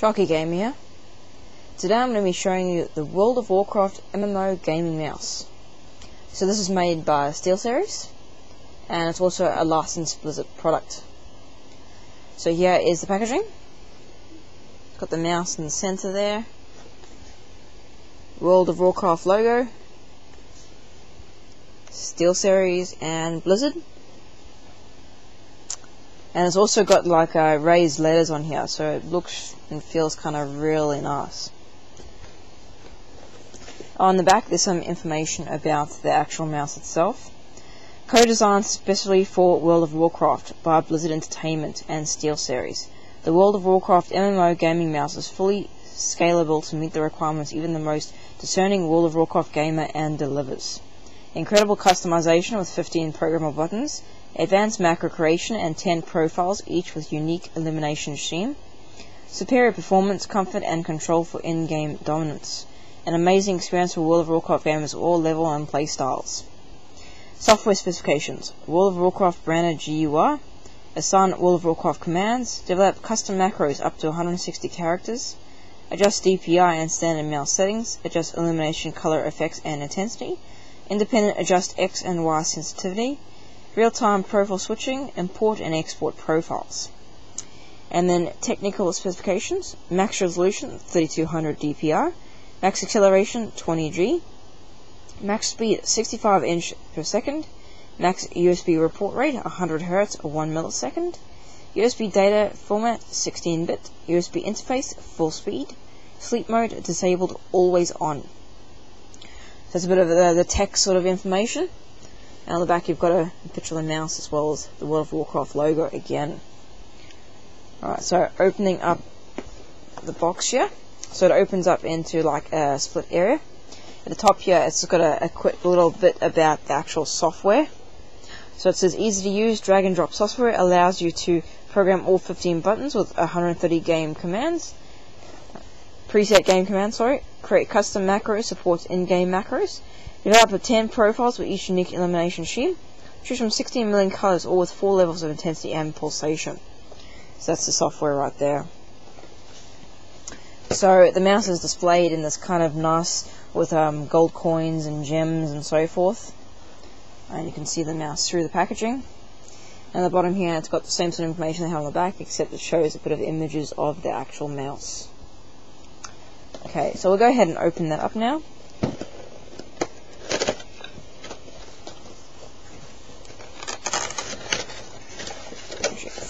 Sharkie Game here. Today I'm going to be showing you the World of Warcraft MMO gaming mouse. So this is made by SteelSeries, and it's also a licensed Blizzard product. So here is the packaging. It's got the mouse in the center there. World of Warcraft logo. SteelSeries and Blizzard. And it's also got like raised letters on here, so it looks and feels kind of really nice. On the back there's some information about the actual mouse itself. Co-designed specially for World of Warcraft by Blizzard Entertainment and SteelSeries. The World of Warcraft MMO gaming mouse is fully scalable to meet the requirements even the most discerning World of Warcraft gamer, and delivers. Incredible customization with 15 programmable buttons, advanced macro creation and 10 profiles, each with unique Illumination scheme, superior performance, comfort and control for in-game dominance, an amazing experience for World of Warcraft gamers of all level and play styles. Software specifications: World of Warcraft branded GUI, assign World of Warcraft commands, develop custom macros up to 160 characters, adjust DPI and standard mouse settings, adjust illumination, color effects and intensity, independent adjust X and Y sensitivity, real-time profile switching, import and export profiles. And then technical specifications: max resolution 3200 dpi, max acceleration 20G, max speed 65 inch per second, max USB report rate 100 Hz or 1 millisecond, USB data format 16-bit, USB interface full speed, sleep mode disabled, always on. So that's a bit of the tech sort of information. And on the back you've got a picture of the mouse as well as the World of Warcraft logo again. Alright, so opening up the box here. So it opens up into like a split area. At the top here it's got a quick little bit about the actual software. So it says easy to use drag and drop software, allows you to program all 15 buttons with 130 game commands. Preset game commands, create custom macros, supports in-game macros. Develop with 10 profiles with each unique illumination scheme. Choose from 16 million colors, all with 4 levels of intensity and pulsation. So that's the software right there. So the mouse is displayed in this kind of nice, with gold coins and gems and so forth. And you can see the mouse through the packaging. And at the bottom here it's got the same sort of information they have on the back, except it shows a bit of images of the actual mouse. Okay, so we'll go ahead and open that up now.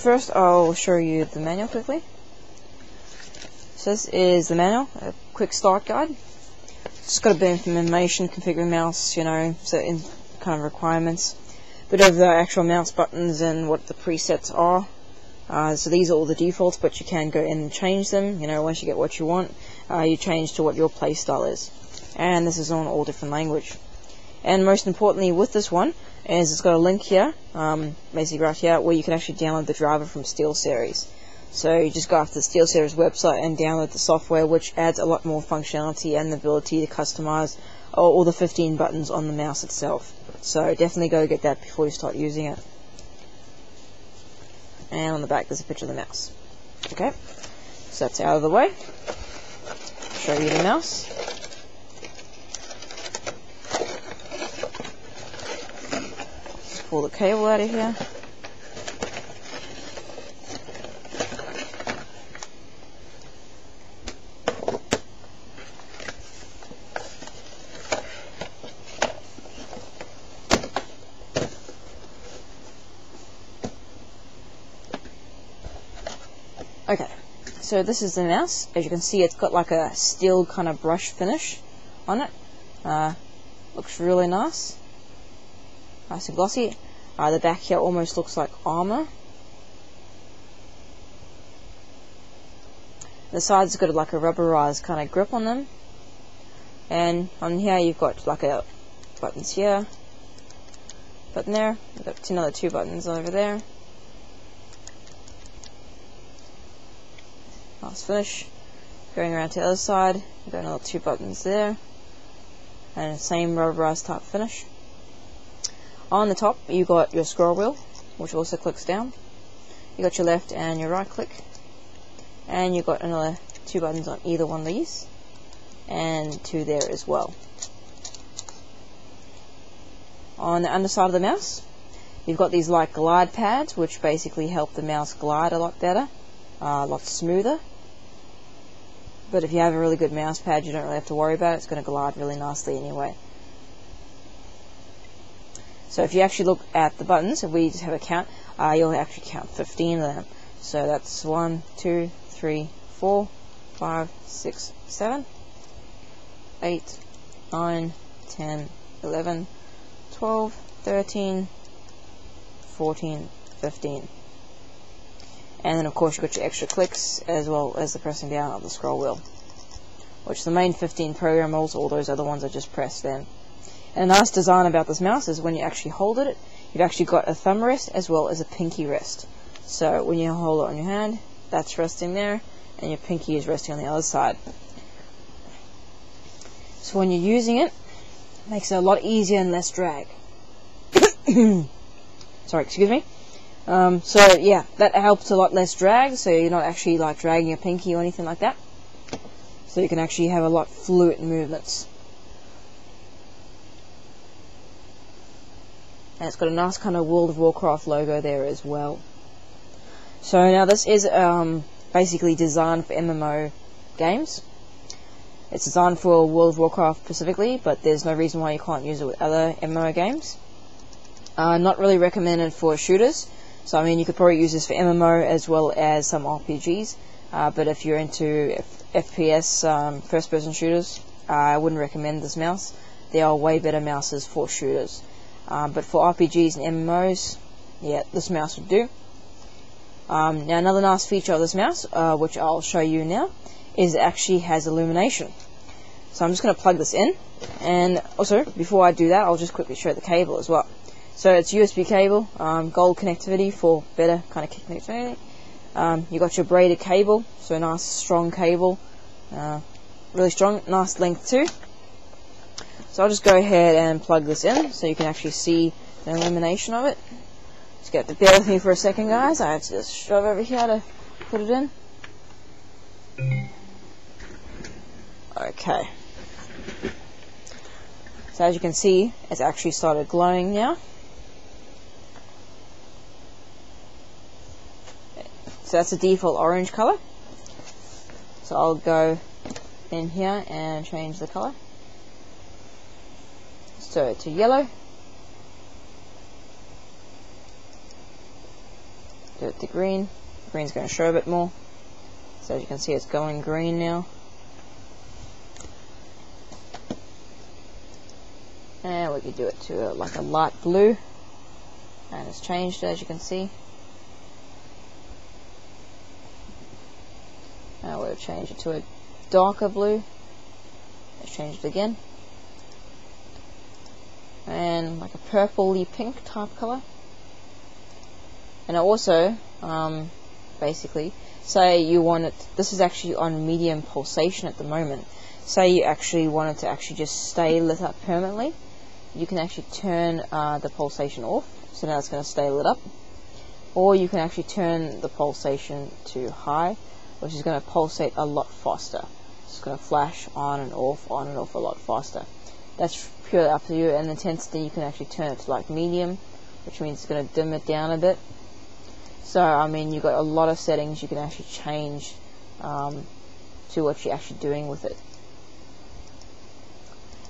First I'll show you the manual quickly. So this is the manual, a quick start guide. It's got a bit of information, configure mouse, certain kind of requirements. A bit of the actual mouse buttons and what the presets are. So these are all the defaults, but you can go in and change them. Once you get what you want, you change to what your playstyle is. And this is on all different language. And most importantly with this one is it's got a link here, basically right here, where you can actually download the driver from SteelSeries. So you just go after the SteelSeries website and download the software, which adds a lot more functionality and the ability to customize all the 15 buttons on the mouse itself. So definitely go get that before you start using it. And on the back there's a picture of the mouse. Okay, so that's out of the way. Show you the mouse. Just pull the cable out of here. Okay, so this is the mouse. As you can see, it's got like a steel kind of brush finish on it. Looks really nice. Nice and glossy. The back here almost looks like armor. The sides got like a rubberized kind of grip on them. And on here you've got like a buttons here, button there. You've got another 2 buttons over there. Nice finish. Going around to the other side, you've got another 2 buttons there, and the same rubberized type finish. On the top you've got your scroll wheel, which also clicks down. You got your left and your right click, and you've got another 2 buttons on either one of these, and 2 there as well. On the underside of the mouse, you've got these like glide pads, which basically help the mouse glide a lot better, a lot smoother. But if you have a really good mouse pad, you don't really have to worry about it. It's going to glide really nicely anyway. So if you actually look at the buttons, if we just have a count, you'll actually count 15 of them. So that's 1, 2, 3, 4, 5, 6, 7, 8, 9, 10, 11, 12, 13, 14, 15. And then of course you've got your extra clicks as well as the pressing down of the scroll wheel, which the main 15 programmables, all those other ones I just pressed then. And a nice design about this mouse is when you actually hold it, you've actually got a thumb rest as well as a pinky rest. So when you hold it on your hand, that's resting there, and your pinky is resting on the other side. So when you're using it, it makes it a lot easier and less drag. Sorry, excuse me. So yeah, that helps a lot less drag, so you're not actually like dragging your pinky or anything like that. So you can actually have a lot fluid movements. And it's got a nice kind of World of Warcraft logo there as well. So now this is basically designed for MMO games. It's designed for World of Warcraft specifically, but there's no reason why you can't use it with other MMO games. Not really recommended for shooters. So I mean, you could probably use this for MMO as well as some RPGs. But if you're into FPS first-person shooters, I wouldn't recommend this mouse. There are way better mouses for shooters. But for RPGs and MMOs, yeah, this mouse would do. Now another nice feature of this mouse, which I'll show you now, is it actually has Illumination. So I'm just going to plug this in, and also before I do that, I'll just quickly show the cable as well. So it's USB cable, gold connectivity for better kind of connectivity. You got your braided cable, so a nice strong cable, really strong, nice length too. So I'll just go ahead and plug this in so you can actually see the illumination of it. Just get to bear with me for a second, guys. I have to just shove over here to put it in. Okay. So as you can see, it's actually started glowing now. So that's the default orange color. So I'll go in here and change the color. So to yellow. Do it to green. Green's going to show a bit more. So as you can see, it's going green now. And we could do it to like a light blue. And it's changed, as you can see. Now we'll change it to a darker blue. Let's change it again. And like a purpley pink type color. And also, basically, say you want it, this is actually on medium pulsation at the moment. Say you actually want it to actually just stay lit up permanently, you can actually turn the pulsation off, so now it's going to stay lit up. Or you can actually turn the pulsation to high, which is going to pulsate a lot faster. It's going to flash on and off a lot faster. That's purely up to you. And the intensity, you can actually turn it to like medium, which means it's going to dim it down a bit. So I mean, you've got a lot of settings you can actually change to what you're actually doing with it.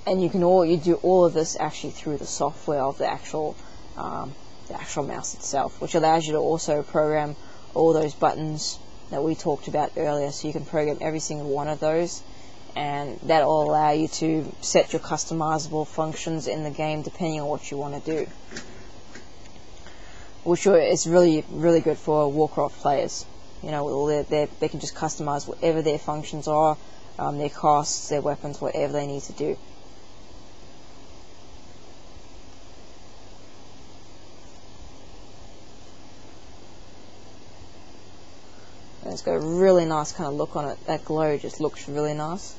And you do all of this actually through the software of the actual mouse itself, which allows you to also program all those buttons that we talked about earlier. So you can program every single one of those, and that will allow you to set your customizable functions in the game depending on what you want to do, which is really, really good for Warcraft players. You know, they can just customize whatever their functions are, their casts, their weapons, whatever they need to do. And it's got a really nice kind of look on it. That glow just looks really nice.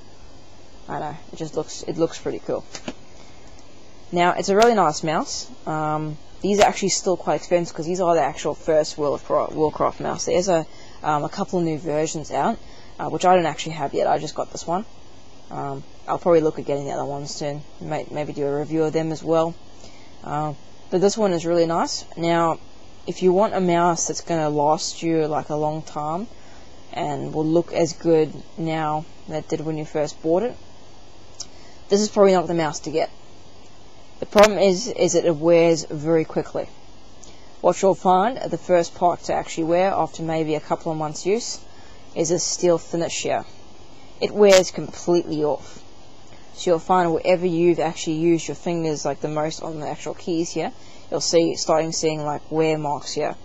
I know, it looks pretty cool. Now, it's a really nice mouse. These are actually still quite expensive because these are the actual first World of Warcraft mouse. There's a couple of new versions out. which I don't actually have yet. I just got this one. I'll probably look at getting the other ones soon. Maybe do a review of them as well. But this one is really nice. Now, if you want a mouse that's going to last you like a long time and will look as good now that it did when you first bought it, this is probably not the mouse to get. The problem is that it wears very quickly. What you'll find, the first part to actually wear after maybe a couple of months use, is a steel finish here. It wears completely off. So you'll find wherever you've actually used your fingers like the most on the actual keys here, you'll starting seeing like wear marks here.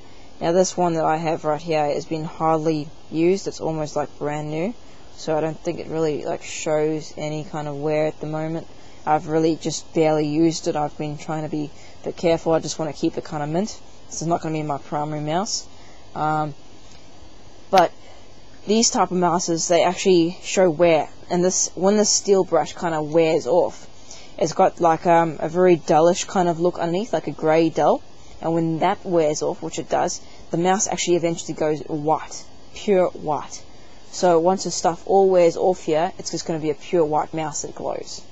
Now this one that I have right here has been hardly used. It's almost like brand new. So I don't think it really like shows any kind of wear at the moment. I've really just barely used it. I've been trying to be a bit careful. I just want to keep it kind of mint. This is not going to be my primary mouse. But these type of mouses, they actually show wear. And when the steel brush kind of wears off, it's got like a very dullish kind of look underneath, like a grey dull. And when that wears off, which it does, the mouse actually eventually goes white, pure white. So once the stuff all wears off here, it's just going to be a pure white mouse that glows.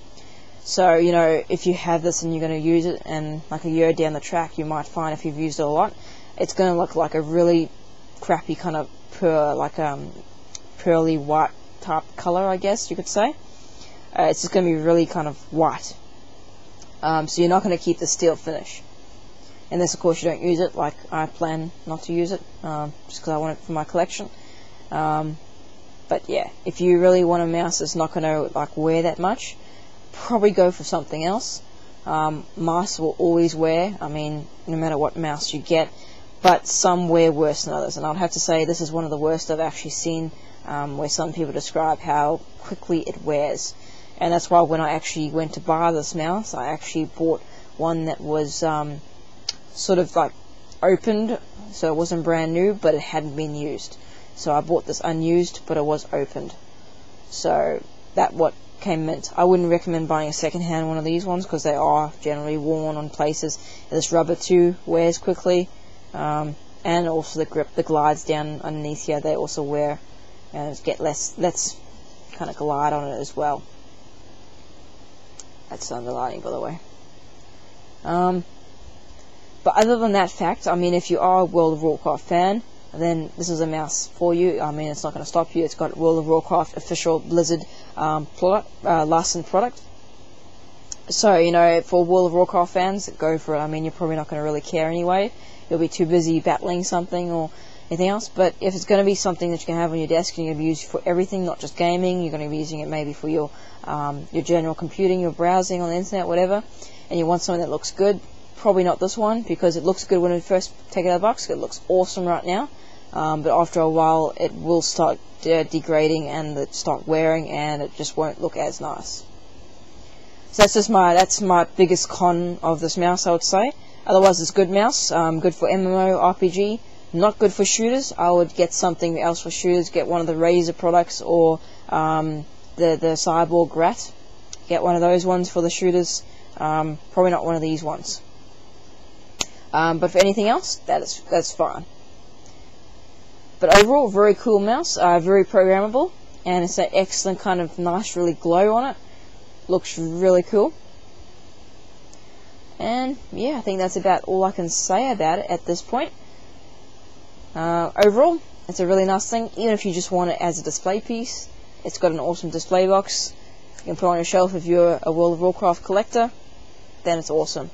So, you know, if you have this and you're going to use it, and like a year down the track, you might find if you've used it a lot, it's going to look like a really crappy kind of pearly white type color, I guess you could say. It's just going to be really kind of white. So you're not going to keep the steel finish. Unless, of course, you don't use it, like I plan not to use it, just because I want it for my collection. But yeah, if you really want a mouse that's not going to like wear that much, probably go for something else. Mice will always wear, I mean, no matter what mouse you get, but some wear worse than others. And I'd have to say this is one of the worst I've actually seen, where some people describe how quickly it wears. And that's why when I actually went to buy this mouse, I actually bought one that was sort of like opened, so it wasn't brand new, but it hadn't been used. So I bought this unused, but it was opened. So that what came mint. I wouldn't recommend buying a second-hand one of these ones because they are generally worn on places. This rubber too wears quickly, and also the grip, the glides down underneath here, they also wear and get less kind of glide on it as well. That's underlining, by the way. But other than that fact, I mean, if you are a World of Warcraft fan, then this is a mouse for you. I mean, it's not going to stop you. It's got World of Warcraft official Blizzard licensed product. So, you know, for World of Warcraft fans, go for it. I mean, you're probably not going to really care anyway. You'll be too busy battling something or anything else. But if it's going to be something that you can have on your desk and you're going to be using for everything, not just gaming, you're going to be using it maybe for your general computing, your browsing on the internet, whatever, and you want something that looks good, probably not this one, because it looks good when it first take it out of the box. It looks awesome right now. But after a while it will start degrading and it start wearing and it just won't look as nice. So that's my biggest con of this mouse, I would say. Otherwise it's a good mouse, good for MMO, RPG, not good for shooters. I would get something else for shooters, get one of the Razer products or the Cyborg Rat. Get one of those ones for the shooters, probably not one of these ones. But for anything else, that's fine. But overall, very cool mouse, very programmable, and it's an excellent kind of nice, really glow on it. Looks really cool. And yeah, I think that's about all I can say about it at this point. Overall, it's a really nice thing. Even if you just want it as a display piece, it's got an awesome display box. You can put it on your shelf if you're a World of Warcraft collector, then it's awesome.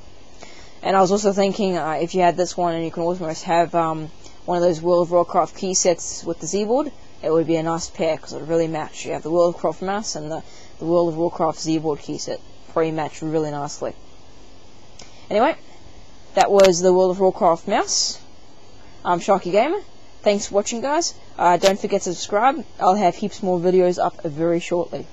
And I was also thinking, if you had this one and you can almost have one of those World of Warcraft key sets with the Z-board, it would be a nice pair because it would really match. You have the World of Warcraft mouse and the World of Warcraft Z-board key set. Probably match really nicely. Anyway, that was the World of Warcraft mouse. I'm Sharkie Gamer. Thanks for watching, guys. Don't forget to subscribe. I'll have heaps more videos up very shortly.